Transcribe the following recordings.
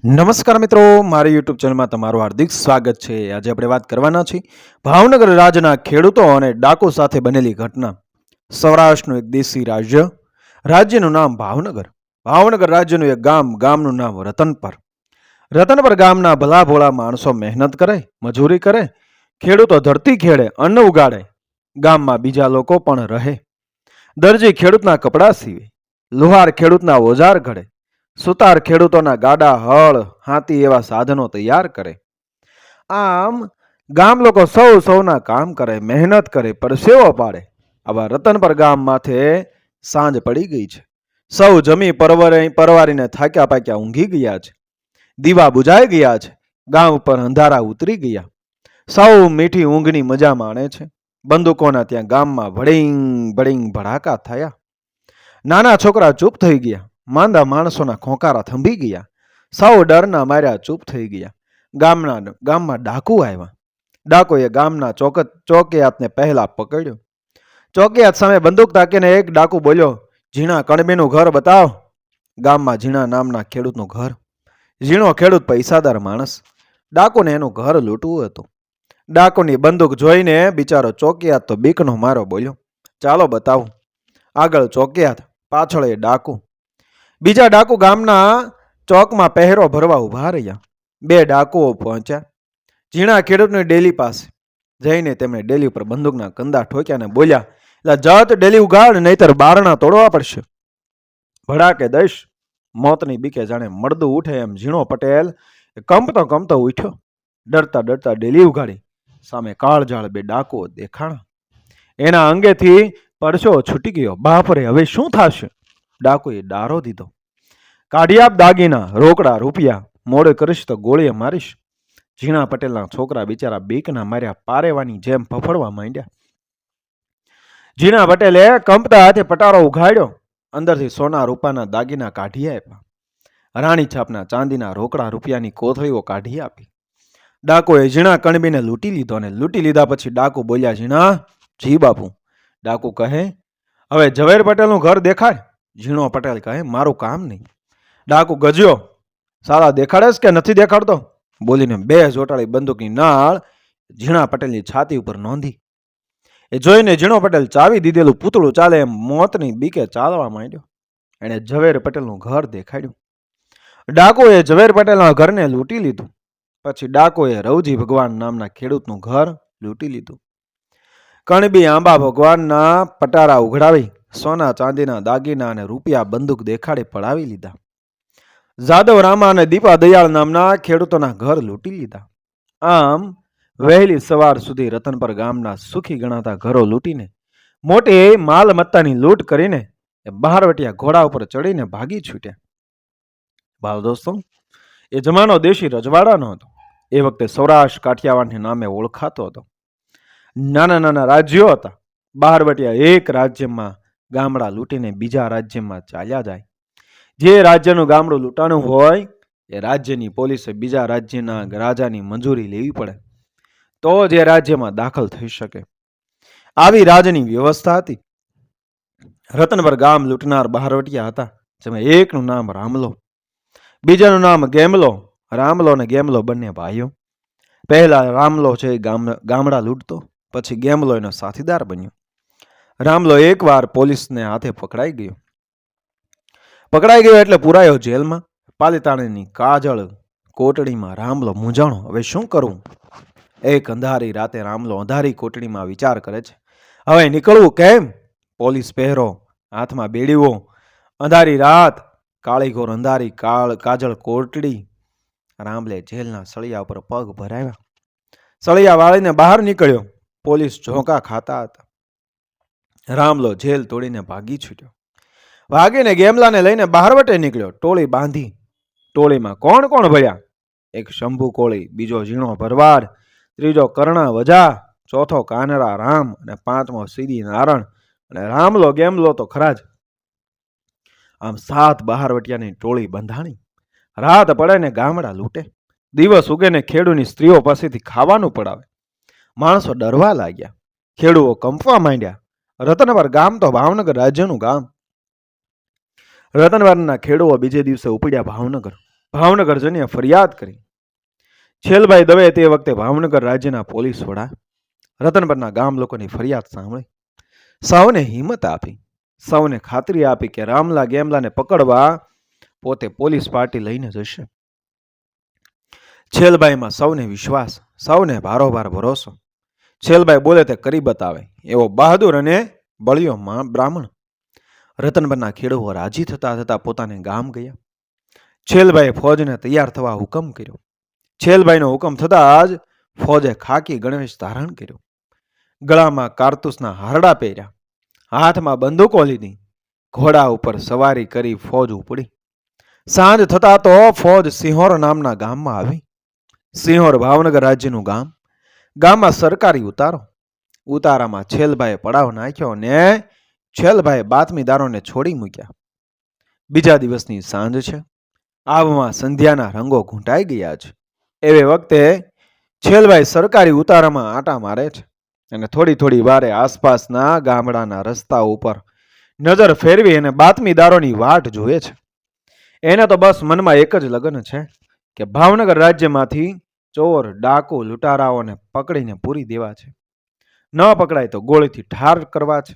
નમસ્કાર મિત્રો, મારી યુટ્યુબ ચેનલમાં તમારું હાર્દિક સ્વાગત છે। આજે આપણે વાત કરવાના છીએ ભાવનગર રાજ્યના ખેડૂતો અને ડાકુ સાથે બનેલી ઘટના। સૌરાષ્ટ્રનું એક દેશી રાજ્ય, રાજ્યનું નામ ભાવનગર। ભાવનગર રાજ્યનું એક ગામ, ગામનું નામ રતનપર। રતનપર ગામના ભલા ભોળા માણસો મહેનત કરે, મજૂરી કરે, ખેડૂતો ધરતી ખેડે, અન્ન ઉગાડે, ગામમાં બીજા લોકો પણ રહે। દરજી ખેડૂતના કપડાં સીવે, લુહાર ખેડૂતના ઓજાર ઘડે, સુતાર ખેડૂતોના ગાડા, હળ, હાથી એવા સાધનો તૈયાર કરે। આમ ગામ લોકો સૌના કામ કરે, મહેનત કરે, પરસેવો પાડે। આવા રતનપર ગામ માથે સાંજ પડી ગઈ છે। સૌ જમી પરવારીને થાક્યા પાક્યા ઊંઘી ગયા છે। દીવા બુજાઈ ગયા છે, ગામ ઉપર અંધારા ઉતરી ગયા। સૌ મીઠી ઊંઘની મજા માણે છે। બંદૂકોના ત્યાં ગામમાં ભડીંગ ભડીંગ ભડાકા થયા। નાના છોકરા ચૂપ થઈ ગયા, માંદા માણસોના ખોંકારા થંભી ગયા। સૌ ડરના માર્યા ચૂપ થઈ ગયા। ગામમાં ડાકુ આવ્યા। ડાકોએ ગામના ચોકિયાતને પહેલા પકડ્યો। ચોકિયાત સામે બંદૂક તાકીને એક ડાકુ બોલ્યો, ઝીણા કણબીનું ઘર બતાવ। ગામમાં ઝીણા નામના ખેડૂતનું ઘર। ઝીણો ખેડૂત પૈસાદાર માણસ, ડાકુને એનું ઘર લૂંટવું હતું। ડાકુની બંદૂક જોઈને બિચારો ચોકિયાત તો બીકનો મારો બોલ્યો, ચાલો બતાવું। આગળ ચોકિયાત, પાછળ એ ડાકુ। બીજા ડાકુ ગામના ચોકમાં પહેરો ભરવા ઉભા રહ્યા। બે ડાકુઓ પહોંચ્યા ઝીણા ખેડૂતની ડેલી પાસે। જઈને તેમણે ડેલી ઉપર બંદૂકના કંદા ઠોક્યા ને બોલ્યા, જત ડેલી ઉગાડ, નહીતર બારણા તોડવા પડશે। ભડાકે દઈશ। મોતની બીકે જાણે મળદું ઉઠે એમ ઝીણો પટેલ કમતો ઉઠ્યો। ડરતા ડરતા ડેલી ઉગાડી। સામે કાળજાળ બે ડાકુઓ દેખાણા। એના અંગેથી પરસો છૂટી ગયો। બાપરે, હવે શું થશે? ડાકુએ ડારો દીધો, કાઢી આપ દાગીના, રોકડા રૂપિયા, મોડે કરીશ તો ગોળીએ મારીશ। ઝીણા પટેલના છોકરા બિચારા બીકના માર્યા પારેવાની જેમ ફફડવા માંડ્યા। ઝીણા પટેલે કંપતા હાથે પટારો ઉઘાડ્યો। અંદરથી સોના રૂપાના દાગીના કાઢી આપ્યા। રાણી છાપના ચાંદીના રોકડા રૂપિયાની કોથળીઓ કાઢી આપી। ડાકુએ ઝીણા કણબીને લૂંટી લીધો અને લૂંટી લીધા પછી ડાકુ બોલ્યા, ઝીણા, જી બાપુ। ડાકુ કહે, હવે ઝવેર પટેલનું ઘર દેખાડ। ઝીણો પટેલ કહે, મારું કામ નહીં। ડાકુ ગજ્યો, સાલા દેખાડેસ કે નથી દેખાડતો? બોલીને બે જોટાળી બંદૂકની નાળ ઝીણા પટેલની છાતી ઉપર નોંધી। એ જોઈને ઝીણો પટેલ ચાવી દીધેલું પૂતળું ચાલે એમ મોતની બીકે ચાલવા માંડ્યો। એણે ઝવેર પટેલનું ઘર દેખાડ્યું। ડાકુએ ઝવેર પટેલના ઘરને લૂંટી લીધું। પછી ડાકુએ રવજી ભગવાન નામના ખેડૂતનું ઘર લૂંટી લીધું। કણબી આંબા ભગવાનના પટારા ઉઘડાવી સોના ચાંદીના દાગીના અને રૂપિયા બંદૂક દેખાડી પડાવી લીધા। જાદવ રામા અને દીપા દયાળ નામના ખેડૂતોના ઘર લૂંટી લીધા। આમ વહેલી સવાર સુધી રતનપર ગામના સુખી ગણાતા ઘરો લૂંટીને મોટી માલમત્તાની લૂંટ કરીને બહારવટિયા ઘોડા ઉપર ચડીને ભાગી છૂટ્યા। ભાવ દોસ્તો, એ જમાનો દેશી રજવાડાનો હતો। એ વખતે સૌરાષ્ટ્ર કાઠિયાવાડના નામે ઓળખાતો હતો। નાના નાના રાજ્યો હતા। બહારવટિયા એક રાજ્યમાં ગામડા લૂંટીને બીજા રાજ્યમાં ચાલ્યા જાય। જે રાજ્યનું ગામડું લૂંટાણું હોય એ રાજ્યની પોલીસે બીજા રાજ્યના રાજાની મંજૂરી લેવી પડે તો જ એ રાજ્યમાં દાખલ થઈ શકે। આવી રાજની વ્યવસ્થા હતી। રતનપર ગામ લૂંટનાર બહારવટિયા હતા, જેમાં એકનું નામ રામલો, બીજાનું નામ ગેમલો। રામલો અને ગેમલો બંને ભાઈઓ। પહેલા રામલો છે ગામડા લૂંટતો, પછી ગેમલો એનો સાથીદાર બન્યો। રામલો એકવાર પોલીસને હાથે પકડાઈ ગયો એટલે પુરાયો જેલમાં। પાલીતાણાની કાજળ કોટડીમાં રામલો મૂંઝાણો, હવે શું કરવું? એક અંધારી રાતે રામલો અંધારી કોટડીમાં વિચાર કરે છે, હવે નીકળવું કેમ? પોલીસ પહેરો, હાથમાં બેડીઓ, અંધારી રાત, કાળીઘોર અંધારી કાજળ કોટડી। રામલે જેલના સળિયા ઉપર પગ ભરાવ્યા, સળિયા વાળીને બહાર નીકળ્યો। પોલીસ ઝોંકા ખાતા હતા। રામલો જેલ તોડીને ભાગી છૂટ્યો। ભાગીને ગેમલાને લઈને બહારવટે નીકળ્યો। ટોળી બાંધી। ટોળીમાં કોણ કોણ ભર્યા? એક શંભુ કોળી, બીજો ઝીણો ભરવાડ, ત્રીજો કર્ણા વજા, ચોથો કાનરા રામ અને પાંચમો સીધી નારણ અને રામલો ગેમલો તો ખરા જ। આમ 7 બહારવટિયાની ટોળી બંધાણી। રાત પડે ને ગામડા લૂંટે, દિવસ ઉગે ને ખેડૂની સ્ત્રીઓ પાસેથી ખાવાનું પડાવે। માણસો ડરવા લાગ્યા, ખેડૂઓ કંપવા માંડ્યા। રતનપર ગામ તો ભાવનગર રાજ્યનું ગામ। રતનપરના ખેડૂઓ બીજે દિવસે ઉપડ્યા ભાવનગર। ભાવનગર જઈને ફરિયાદ કરી. છેલભાઈ દવે તે વખતે ભાવનગર રાજ્યના પોલીસ વડા રતનપરના ગામ લોકોની ફરિયાદ સાંભળી સૌને હિંમત આપી, સૌને ખાતરી આપી કે રામલા ગેમલાને પકડવા પોતે પોલીસ પાર્ટી લઈને જશે. છેલભાઈમાં સૌને વિશ્વાસ, સૌને ભારોભાર ભરોસો. છેલભાઈ બોલે તે કરી બતાવે એવો બહાદુર અને બળિયો બ્રાહ્મણ. રતનપરના ખેડૂતો રાજી થતા થતા પોતાને ગામ ગયા. છેલભાઈએ ફોજને તૈયાર થવા હુકમ કર્યો. છેલભાઈનો હુકમ થતા જ ફોજે ખાકી ગણવેશ ધારણ કર્યો, ગળામાં કારતૂસના હારડા પહેર્યા, હાથમાં બંદૂકો લીધી, ઘોડા ઉપર સવારી કરી ફોજ ઉપડી. સાંજ થતા તો ફોજ સિંહોર નામના ગામમાં આવી. સિંહોર ભાવનગર રાજ્યનું ગામ. ગામમાં સરકારી ઉતારો. ઉતારામાં છેલભાઈએ પડાવ નાખ્યો ને છેલભાઈએ બાતમીદારોને છોડી મૂક્યા. બીજા દિવસની સાંજ છે. આવમાં સંધ્યાના રંગો ઘૂંટાઈ ગયા છે. એવે વખતે છેલભાઈ સરકારી ઉતારામાં આંટા મારે છે અને થોડી થોડી વારે આસપાસના ગામડાના રસ્તા ઉપર નજર ફેરવી અને બાતમીદારોની વાટ જુએ છે. એને તો બસ મનમાં એક જ લગન છે કે ભાવનગર રાજ્યમાંથી ચોર, ડાકુ, લૂંટારાઓને પકડીને પૂરી દેવા છે. ન પકડાય તો ગોળીથી ઠાર કરવા છે.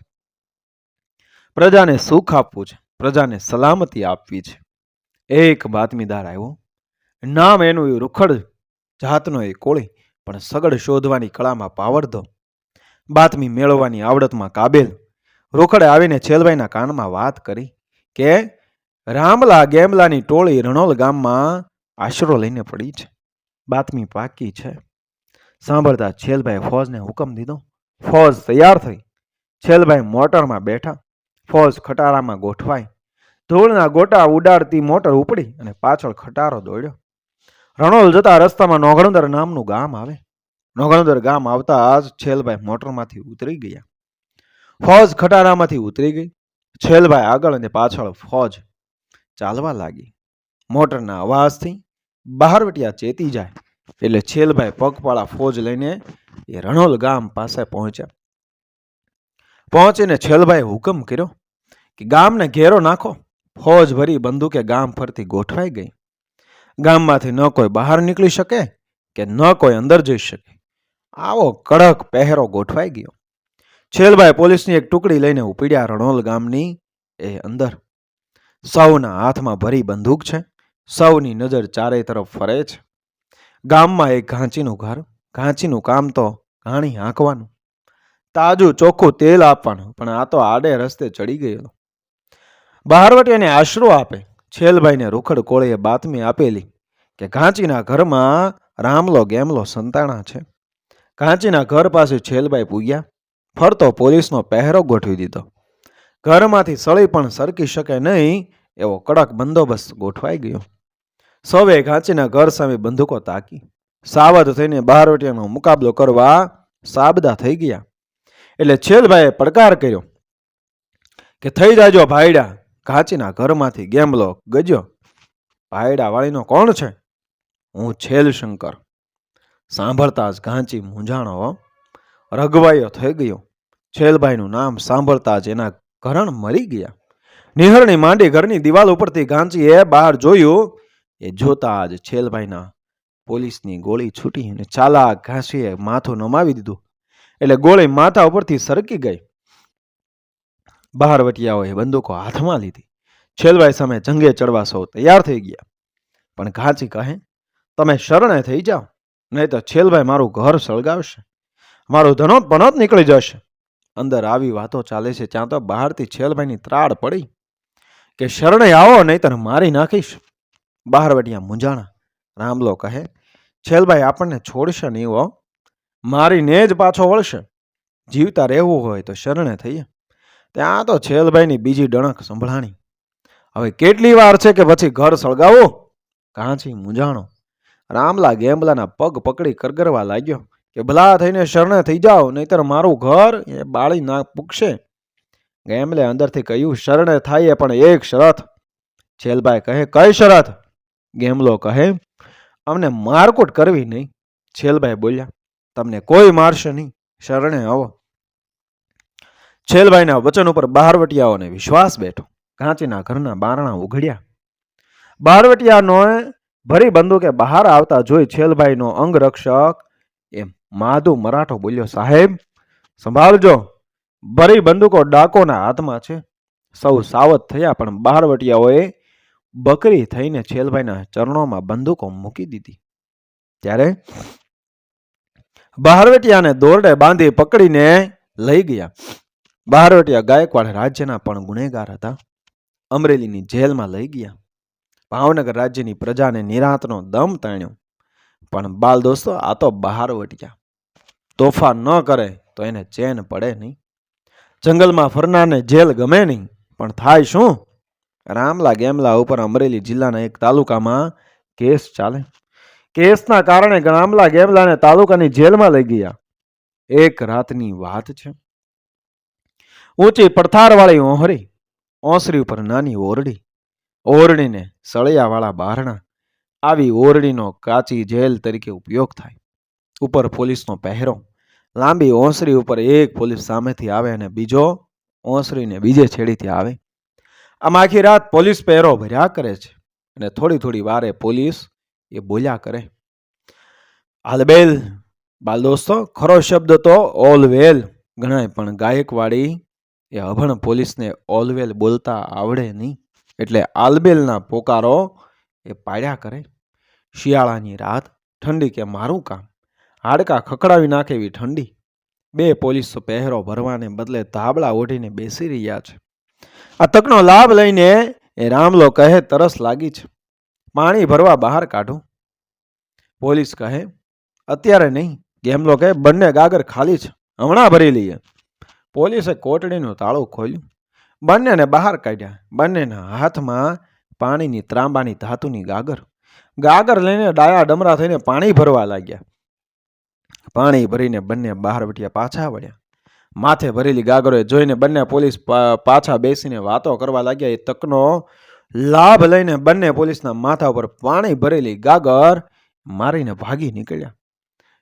પ્રજાને સુખ આપવું છે, પ્રજાને સલામતી આપવી છે. એક બાતમીદાર આવ્યો. નામ એનું રૂખડ જાતનો એ કોળી, પણ સગડ શોધવાની કળામાં પાવડધો, બાતમી મેળવવાની આવડતમાં કાબેલ. રોકડે આવીને છેલભાઈના કાનમાં વાત કરી કે રામલા ગેમલાની ટોળી રણોલ ગામમાં આશરો લઈને પડી છે, બાતમી પાકી છે. સાંભળતા છેલભાઈ ફોજને હુકમ દીધો. ફોજ તૈયાર થઈ. છેલભાઈ મોટરમાં બેઠા. ફોજ ખટારામાં ગોઠવાઈ. ધૂળના ગોટા ઉડાડતી મોટર ઉપડી અને પાછળ ખટારો દોડ્યો. રણોલ જતા રસ્તામાં નોગણદર નામનું ગામ આવે. નોગણદર ગામ આવતા જ છેલભાઈ મોટરમાંથી ઉતરી ગયા. ફોજ ખટારામાંથી ઉતરી ગઈ. છેલભાઈ આગળ અને પાછળ ફોજ ચાલવા લાગી. મોટરના અવાજથી બહારવટિયા ચેતી જાય એટલે છેલભાઈ પગપાળા ફોજ લઈને એ રણોલ ગામ પાસે પહોંચ્યા. પહોંચીને છેલભાઈ હુકમ કર્યો કે ગામને ઘેરો નાખો. ફોજ ભરી બંદૂકે ગામ ફરતી ગોઠવાઈ ગઈ. ગામમાંથી ન કોઈ બહાર નીકળી શકે કે ન કોઈ અંદર જઈ શકે, આવો કડક પહેરો ગોઠવાઈ ગયો. છેલભાઈ પોલીસની એક ટુકડી લઈને ઉપડ્યા રણોલ ગામની એ અંદર. સૌના હાથમાં ભરી બંદૂક છે. સૌની નજર ચારે તરફ ફરે છે. ગામમાં એક ઘાંચીનું ઘર. ઘાંચીનું કામ તો ઘાણી હાંકવાનું, તાજું ચોખ્ખું તેલ આપવાનું, પણ આ તો આડે રસ્તે ચડી ગયેલો. બહારવટીયાને આશરો આપે. છેલભાઈને રૂખડ કોળીએ બાતમી આપેલી કે ઘાંચીના ઘરમાં રામલો ગેમલો સંતાણા છે. ઘાંચીના ઘર પાસે છેલભાઈ પૂગ્યા. ફરતો પોલીસનો પહેરો ગોઠવી દીધો. ઘરમાંથી સળી પણ સરકી શકે નહીં એવો કડક બંદોબસ્ત ગોઠવાઈ ગયો. સૌએ ઘાંચીના ઘર સામે બંદૂકો તાકી સાવધ થઈને બહારવટીયાનો મુકાબલો કરવા સાબદા થઈ ગયા. એટલે છેલભાઈએ પડકાર કર્યો કે થઈ જાજો ભાઈડા. ઘાંચીના ઘરમાંથી ગેમલો ગજ્યો. ભાઈડા વાળીનો કોણ છે? હું છેલશંકર. સાંભળતા જ ઘાંચી મૂંઝાણો, રઘવાયો થઈ ગયો. છેલભાઈનું નામ સાંભળતા જ એના ઘરણ મરી ગયા. નિહરણી માંડી ઘરની દિવાલ ઉપરથી ઘાંચીએ બહાર જોયું. એ જોતા જ છેલભાઈના પોલીસની ગોળી છૂટી અને ચાલાક ઘાંચીએ માથું નમાવી દીધું એટલે ગોળી માથા ઉપરથી સરકી ગઈ. બહારવટિયાઓએ બંદૂકો હાથમાં લીધી. છેલભાઈ સામે જંગે ચડવા સૌ તૈયાર થઈ ગયા. પણ ઘાંચી કહે, તમે શરણે થઈ જાઓ, નહીં તો છેલભાઈ મારું ઘર સળગાવશે, મારું ધનોત પનોત નીકળી જશે. અંદર આવી વાતો ચાલે છે ત્યાં તો બહારથી છેલભાઈની ત્રાડ પડી કે શરણે આવો નહીતર મારી નાખીશ. બહારવટિયા મૂંઝાણા. રામલો કહે, છેલભાઈ આપણને છોડશે નહીં હો, મારીને જ પાછો વળશે. જીવતા રહેવું હોય તો શરણે થઈએ. ત્યાં તો છેલભાઈની બીજી ડણક સંભળાણી. હવે કેટલી વાર છે કે પછી ઘર સળગાવો? ઘાંચી મૂંઝાણો. રામલા ગેમલાના પગ પકડી કરગરવા લાગ્યો કે ભલા થઈને શરણે થઈ જાઓ, નહીતર મારું ઘર એ બાળી ના પૂગશે. ગેમલે અંદરથી કહ્યું, શરણે થાય પણ એક શરત. છેલભાઈ કહે, કઈ શરત? ગેમલો કહે, અમને મારકૂટ કરવી નહીં. છેલભાઈ બોલ્યા, તમને કોઈ મારશે નહીં, શરણે આવો. છેલભાઈના વચન ઉપર બહારવટિયાઓને વિશ્વાસ બેઠો. ઘાંચીના ઘરના બારણા ઉઘડ્યા. બહારવટિયાનો ભરી બંદૂકે બહાર આવતા જોઈ છેલભાઈનો અંગરક્ષક એમ માધુ મરાઠો બોલ્યો, સાહેબ સંભાળજો, ભરી બંદૂકો ડાકોના હાથમાં છે. સૌ સાવધ થયા, પણ બહારવટિયાઓએ બકરી થઈને છેલભાઈના ચરણોમાં બંદૂકો મૂકી દીધી. ત્યારે બહારવટિયાને દોરડે બાંધી પકડીને લઈ ગયા. બહારવટિયા ગાયકવાડ રાજ્યના પણ ગુનેગાર હતા. અમરેલીની જેલમાં લઈ ગયા. ભાવનગર રાજ્યની પ્રજાને નિરાંતનો દમ તાણ્યો. પણ બાલ દોસ્તો, આ તો બહારવટિયા. તોફાન ન કરે તો એને ચેન પડે નહીં. જંગલમાં ફરનારને જેલ ગમે નહીં, પણ થાય શું? રામલા ગેમલા ઉપર અમરેલી જિલ્લાના એક તાલુકામાં કેસ ચાલે. કેસના કારણે રામલા ગેમલાને તાલુકાની જેલમાં લઈ ગયા. એક રાતની વાત છે. ઊંચી પડથારવાળી ઓહરી, ઓસરી ઉપર નાની ઓરડી, ઓરડીને સળિયાવાળા બારણા. આવી ઓરડીનો કાચી જેલ તરીકે ઉપયોગ થાય. ઉપર પોલીસનો પહેરો. લાંબી ઓસરી ઉપર એક પોલીસ સામેથી આવે અને બીજો ઓસરીને બીજે છેડીથી આવે. આમ આખી રાત પોલીસ પહેરો ભર્યા કરે છે. અને થોડી થોડી વારે પોલીસ એ બોલ્યા કરે. આલબેલ બાલ દોસ્તો, ખરો શબ્દ તો ઓલવેલ ગણાય, પણ ગાયકવાડી એ અભણ પોલીસને ઓલવેલ બોલતા આવડે નહીં, એટલે આલબેલના પોકારો એ પાડ્યા કરે. શિયાળાની રાત, ઠંડી કે મારું કામ, હાડકા ખખડાવી નાખે એવી ઠંડી. બે પોલીસ પહેરો ભરવાને બદલે ધાબળા ઓઢીને બેસી રહ્યા છે. આ તકનો લાભ લઈને એ રામલો કહે, તરસ લાગી છે, પાણી ભરવા બહાર કાઢો. પોલીસ કહે, અત્યારે નહીં. ગેમલો કહે, બંને ગાગર ખાલી છે, હમણાં ભરી લઈએ. પોલીસે કોટડીનું તાળું ખોલ્યું, બંનેને બહાર કાઢ્યા. બંનેના હાથમાં પાણીની ત્રાંબાની ધાતુની ગાગર. ગાગર લઈને ડાયા ડમરા થઈને પાણી ભરવા લાગ્યા. પાણી ભરીને બંને બહારવટિયા પાછા વળ્યા. માથે ભરેલી ગાગરોએ જોઈને બંને પોલીસ પાછા બેસીને વાતો કરવા લાગ્યા. એ તકનો લાભ લઈને બંને પોલીસના માથા ઉપર પાણી ભરેલી ગાગર મારીને ભાગી નીકળ્યા.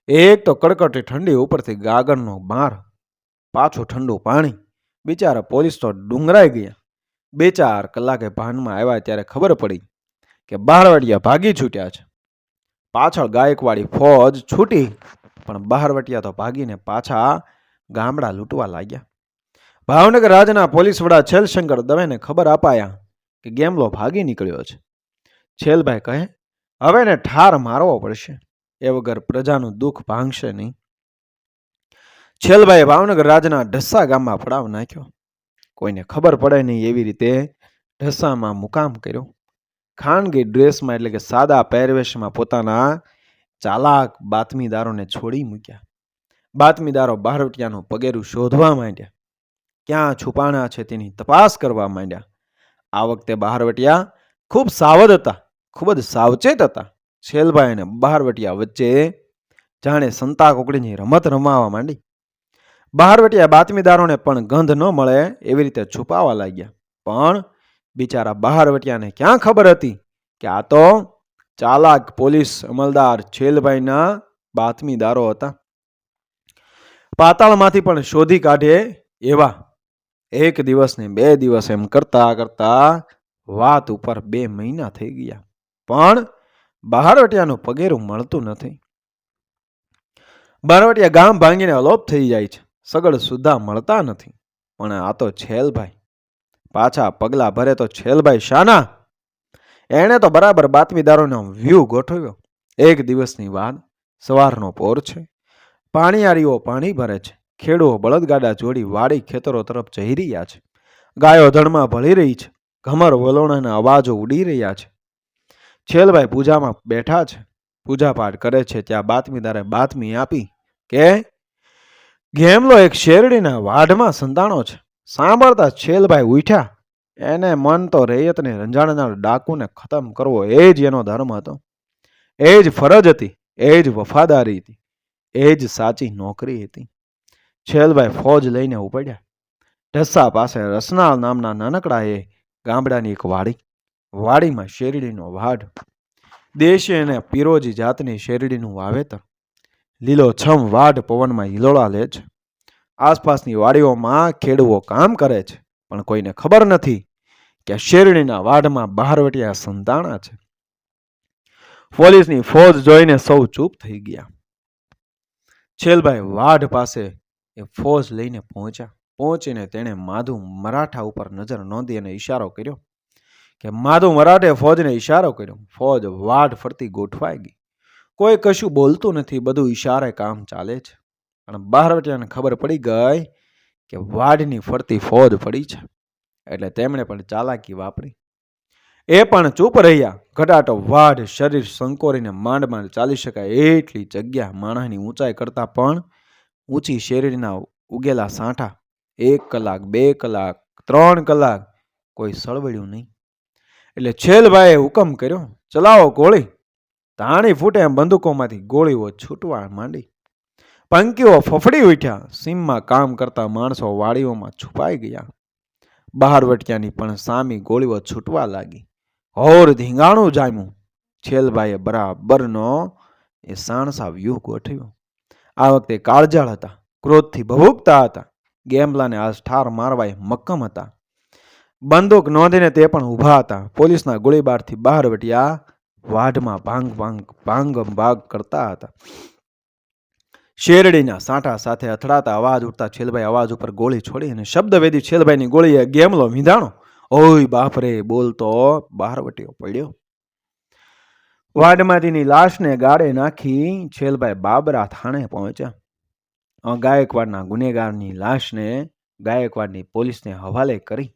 એક તો કડકડતી ઠંડી, ઉપરથી ગાગરનો માર, પાછું ઠંડુ પાણી. બિચારા પોલીસ તો ડુંગરાઈ ગયા. 2-4 કલાકે ભાનમાં આવ્યા ત્યારે ખબર પડી કે બહારવટિયા ભાગી છૂટ્યા છે. પાછળ ગાયકવાડી ફોજ છૂટી, પણ બહારવટિયા તો ભાગીને પાછા ગામડા લૂંટવા લાગ્યા. ભાવનગર રાજના પોલીસ વડા છેલશંકર દવેને ખબર અપાયા કે ગેમલો ભાગી નીકળ્યો છે. છેલભાઈ કહે, હવે એને ઠાર મારવો પડશે, એ વગર પ્રજાનું દુઃખ ભાંગશે નહીં. છેલભાઈએ ભાવનગર રાજના ઢસા ગામમાં પડાવ નાખ્યો. કોઈને ખબર પડે નહીં એવી રીતે ઢસામાં મુકામ કર્યો. ખાનગી ડ્રેસમાં, એટલે કે સાદા પહેરવેશમાં પોતાના ચાલાક બાતમીદારોને છોડી મૂક્યા. બાતમીદારો બહારવટિયાનું પગેરું શોધવા માંડ્યા. ક્યાં છુપાણા છે તેની તપાસ કરવા માંડ્યા. આ વખતે બહારવટિયા ખૂબ સાવધ હતા, ખૂબ જ સાવચેત હતા. છેલભાઈ અને બહારવટિયા વચ્ચે જાણે સંતા કોકડીની રમત રમાવા માંડી. બહારવટિયા બાતમીદારોને પણ ગંધ ન મળે એવી રીતે છુપાવા લાગ્યા. પણ બિચારા બહારવટિયાને ક્યાં ખબર હતી કે આ તો ચાલાક પોલીસ અમલદાર છેલભાઈના બાતમીદારો હતા. પાતાળમાંથી પણ શોધી કાઢે એવા. 1 દિવસ ને 2 દિવસ એમ કરતા કરતા વાત ઉપર 2 મહિના થઈ ગયા, પણ બહારવટિયાનું પગેરું મળતું નથી. બહારવટિયા ગામ ભાંગીને અલોપ થઈ જાય છે, સગડ સુધા મળતા નથી. પણ આ તો છેલભાઈ પાછા પગલા ભરે તો છેલભાઈ શાના? એણે તો બરાબર બાતમીદારોનો વ્યૂહ ગોઠવ્યો. 1 દિવસની વાત, સવારનો પોર છે. પાણીયારીઓ પાણી ભરે છે. ખેડૂઓ બળદગાડા જોડી વાડી ખેતરો તરફ જઈ રહ્યા છે. ગાયો ધણમાં ભળી રહી છે. ઘમર વલોણાના અવાજો ઉડી રહ્યા છે. છેલભાઈ પૂજામાં બેઠા છે, પૂજાપાઠ કરે છે. ત્યાં બાતમીદારે બાતમી આપી કે ગેમલો એક શેરડીના વાઢમાં સંતાણો છે. સાંભળતા છેલભાઈ ઉઠ્યા. એને મન તો રૈયતને રંજાડનાર ડાકુને ખતમ કરવો, એ જ એનો ધર્મ હતો, એ જ ફરજ હતી, એ જ વફાદારી હતી, એ જ સાચી નોકરી હતી. છેલભાઈ ફોજ લઈને ઉપડ્યા. ઢસા પાસે રસનાળ નામના નાનકડા એ ગામડાની એક વાડી. વાડીમાં શેરડીનો વાઢ. દેશી અને પીરોજી જાતની શેરડીનું વાવેતર. લીલોછમ વાઢ પવનમાં હિલોળા લે છે. આસપાસની વાડીઓમાં ખેડૂઓ કામ કરે છે, પણ કોઈને ખબર નથી કે શેરડીના વાઢમાં બહારવટિયા સંતાણા છે. પોલીસની ફોજ જોઈને સૌ ચૂપ થઈ ગયા. છેલભાઈ વાઢ પાસે એ ફોજ લઈને પહોંચીને તેણે માધુ મરાઠા ઉપર નજર નોંધી અને ઈશારો કર્યો કે માધુ મરાઠે ફોજને ઈશારો કર્યો. ફોજ વાઢ ફરતી ગોઠવાઈ ગઈ. કોઈ કશું બોલતું નથી, બધું ઈશારે કામ ચાલે છે. પણ બહારવટિયાને ખબર પડી ગઈ કે વાઢની ફરતી ફોજ પડી છે, એટલે તેમણે પણ ચાલાકી વાપરી. એ પણ ચૂપ રહ્યા. ઘટાટો વાઢ શરીર સંકોરીને માંડ માંડ ચાલી શકાય એટલી જગ્યા, માણસની ઊંચાઈ કરતાં પણ ઊંચી શેરડીના ઉગેલા સાંઠા. 1 કલાક 2 કલાક 3 કલાક કોઈ સળવડ્યું નહીં. એટલે છેલભાઈએ હુકમ કર્યો, ચલાવો ગોળી. તાણી ફૂટે એમ બંદૂકોમાંથી ગોળીઓ છૂટવા માંડી. પંખીઓ ફફડી ઉઠ્યા. સીમમાં કામ કરતા માણસો વાડીઓમાં છુપાઈ ગયા. બહારવટિયાની પણ સામી ગોળીઓ છૂટવા લાગી. હોર ધીંગાણું જામ્યું. છેલભાઈએ બરાબરનો એ સાણસા વ્યૂહ ગોઠવ્યો. આ વખતે કાળજાળ હતા, ક્રોધથી ભભૂકતા હતા. ગેમલાને આજ ઠાર મારવાય મક્કમ હતા. બંદૂક નોંધીને તે પણ ઊભા હતા. પોલીસના ગોળીબારથી બહારવટિયા વાઢમાં ભાંગ ભાગ કરતા હતા. શેરડીના સાંઠા સાથે અથડાતા અવાજ ઉઠતા છેલભાઈ અવાજ ઉપર ગોળી છોડી અને શબ્દવેદી છેલભાઈની ગોળીએ ગેમલો વીંધાણો. ઓય બાપરે બોલતો બહારવટીયો પડ્યો. વાડમાંથીની લાશને ગાળે નાખી છેલભાઈ બાબરા થાણે પહોંચ્યા. ગાયકવાડના ગુનેગારની લાશને ગાયકવાડની પોલીસને હવાલે કરી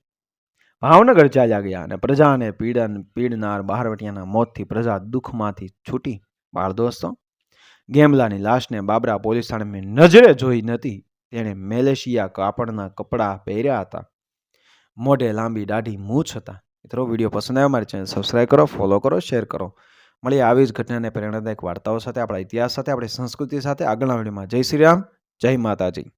ભાવનગર ચાલ્યા ગયા અને પ્રજાને પીડનાર બહારવટિયાના મોતથી પ્રજા દુઃખમાંથી છૂટી. બાળ દોસ્તો, ગેમલાની લાશને બાબરા પોલીસ થાણે નજરે જોઈ નથી. તેણે મેલેશિયા કાપડના કપડાં પહેર્યા હતા. મોઢે લાંબી દાઢી મૂછ હતા. મિત્રો, વિડીયો પસંદ આવ્યો મારી ચેનલ સબસ્ક્રાઈબ કરો, ફોલો કરો, શેર કરો. મળીએ આવી જ ઘટનાને પ્રેરણાદાયક વાર્તાઓ સાથે, આપણા ઇતિહાસ સાથે, આપણી સંસ્કૃતિ સાથે આગળના વિડીયોમાં. જય શ્રી રામ, જય માતાજી.